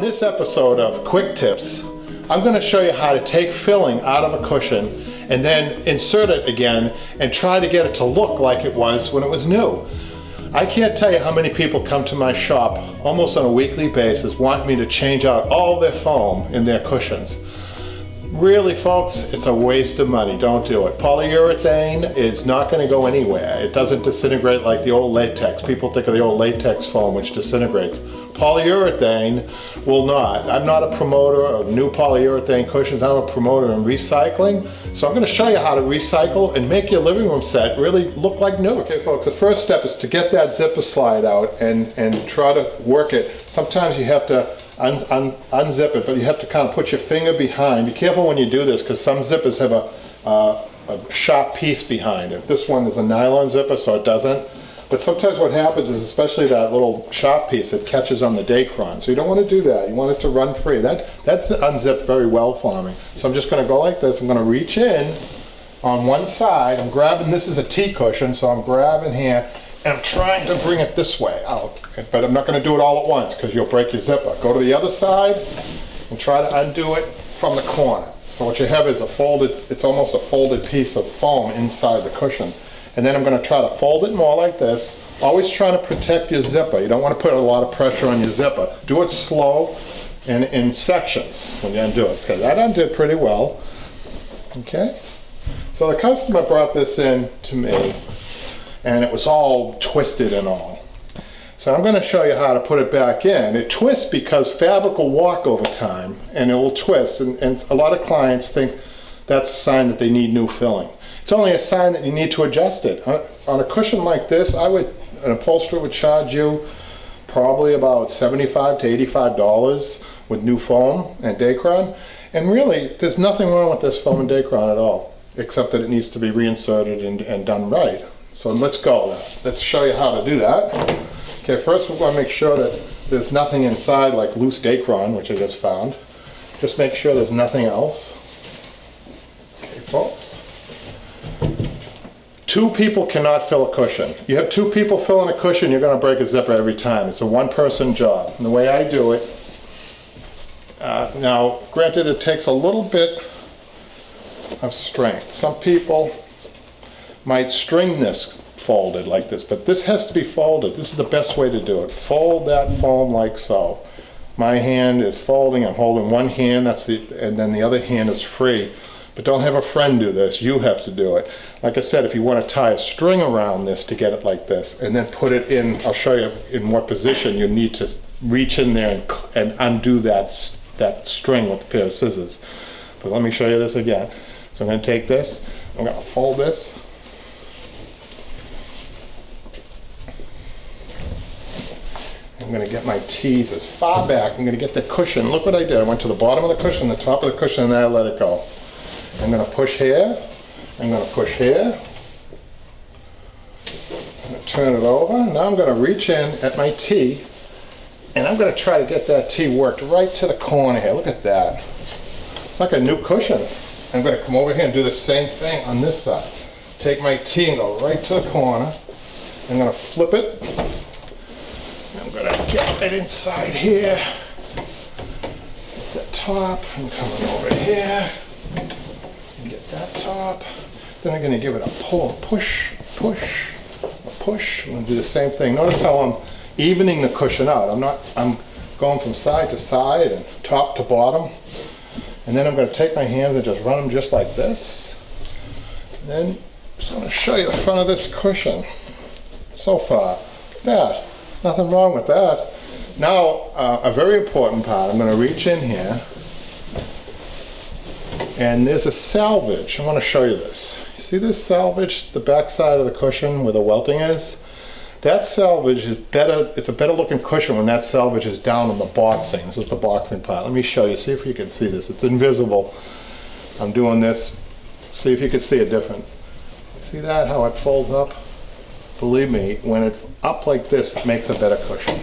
this episode of Quick Tips, I'm going to show you how to take filling out of a cushion and then insert it again and try to get it to look like it was when it was new. I can't tell you how many people come to my shop almost on a weekly basis want me to change out all their foam in their cushions. Really, folks, it's a waste of money. Don't do it. Polyurethane is not going to go anywhere. It doesn't disintegrate like the old latex. People think of the old latex foam, which disintegrates. Polyurethane will not. I'm not a promoter of new polyurethane cushions. I'm a promoter in recycling. So I'm going to show you how to recycle and make your living room set really look like new. Okay, folks, the first step is to get that zipper slide out and try to work it. Sometimes you have to unzip it, but you have to kind of put your finger behind. Be careful when you do this, because some zippers have a sharp piece behind it. This one is a nylon zipper, so it doesn't. But sometimes what happens is, especially that little sharp piece, it catches on the Dacron. So you don't want to do that. You want it to run free. That's unzipped very well for me. So I'm just going to go like this. I'm going to reach in on one side. I'm grabbing, this is a T cushion, so I'm grabbing here, and I'm trying to bring it this way out. But I'm not going to do it all at once, because you'll break your zipper. Go to the other side and try to undo it from the corner. So what you have is it's almost a folded piece of foam inside the cushion. And then I'm going to try to fold it more like this. Always trying to protect your zipper. You don't want to put a lot of pressure on your zipper. Do it slow and in sections when you undo it. Okay, that undid pretty well. Okay. So the customer brought this in to me, and it was all twisted and all. So I'm going to show you how to put it back in. It twists because fabric will walk over time, and it will twist. And a lot of clients think that's a sign that they need new filling. It's only a sign that you need to adjust it. On a cushion like this, an upholsterer would charge you probably about $75 to $85 with new foam and Dacron. And really, there's nothing wrong with this foam and Dacron at all, except that it needs to be reinserted and done right. So let's go. Let's show you how to do that. Okay, first we're going to make sure that there's nothing inside like loose Dacron, which I just found. Just make sure there's nothing else. Okay, folks. Two people cannot fill a cushion. You have two people filling a cushion, you're going to break a zipper every time. It's a one-person job. And the way I do it, now granted it takes a little bit of strength. Some people might string this folded like this, but this has to be folded. This is the best way to do it. Fold that foam like so. My hand is folding, I'm holding one hand, and then the other hand is free. But don't have a friend do this, you have to do it. Like I said, if you want to tie a string around this to get it like this, and then put it in, I'll show you in what position you need to reach in there and undo that string with a pair of scissors. But let me show you this again. So I'm going to take this, I'm going to fold this. I'm going to get my T's as far back. I'm going to get the cushion. Look what I did. I went to the bottom of the cushion, the top of the cushion, and then I let it go. I'm going to push here. I'm going to push here. I'm going to turn it over. Now I'm going to reach in at my T, and I'm going to try to get that T worked right to the corner here. Look at that. It's like a new cushion. I'm going to come over here and do the same thing on this side. Take my T and go right to the corner. I'm going to flip it. I'm going to get it inside here. Get the top. I'm coming over here. Get that top. Then I'm going to give it a pull, push, push, a push. I'm going to do the same thing. Notice how I'm evening the cushion out. I'm going from side to side and top to bottom. And then I'm going to take my hands and just run them just like this. And then I'm just going to show you the front of this cushion. So far, look at that. There's nothing wrong with that. Now, a very important part, I'm going to reach in here, and there's a salvage. I want to show you this. You see this salvage, the back side of the cushion where the welting is? That salvage is better, it's a better looking cushion when that salvage is down on the boxing. This is the boxing part. Let me show you, see if you can see this. It's invisible. I'm doing this. See if you can see a difference. See that, how it folds up? Believe me, when it's up like this, it makes a better cushion.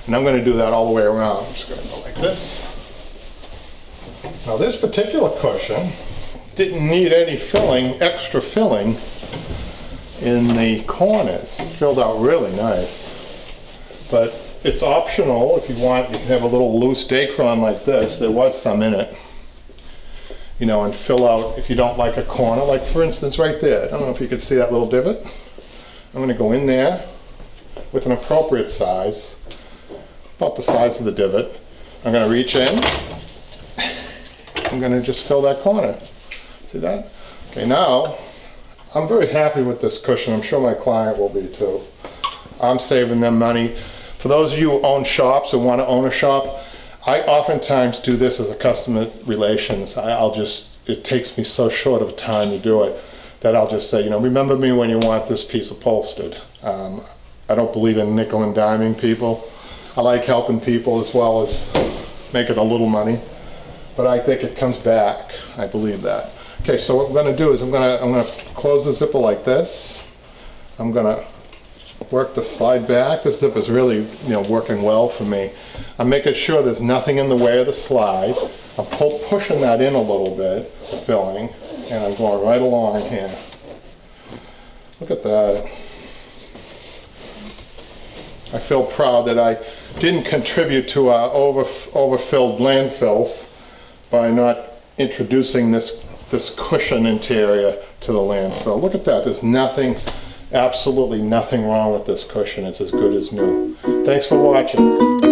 And I'm going to do that all the way around. I'm just going to go like this. Now this particular cushion didn't need any filling, extra filling in the corners. It filled out really nice. But it's optional. If you want, you can have a little loose Dacron like this. There was some in it. You know, and fill out, if you don't like a corner, like for instance right there. I don't know if you can see that little divot. I'm going to go in there with an appropriate size, about the size of the divot. I'm going to reach in. I'm going to just fill that corner. See that? Okay, now I'm very happy with this cushion. I'm sure my client will be too. I'm saving them money. For those of you who own shops or want to own a shop, I oftentimes do this as a customer relations. It takes me so short of a time to do it that I'll just say, you know, remember me when you want this piece upholstered. I don't believe in nickel and diming people. I like helping people as well as making a little money, but I think it comes back. I believe that. Okay, so what I'm going to do is I'm going to close the zipper like this. I'm going to work the slide back. This zipper is really, you know, working well for me. I'm making sure there's nothing in the way of the slide. I'm pushing that in a little bit, filling, and I'm going right along here. Look at that. I feel proud that I didn't contribute to our overfilled landfills by not introducing this cushion interior to the landfill. Look at that. There's nothing, absolutely nothing wrong with this cushion. It's as good as new. Thanks for watching.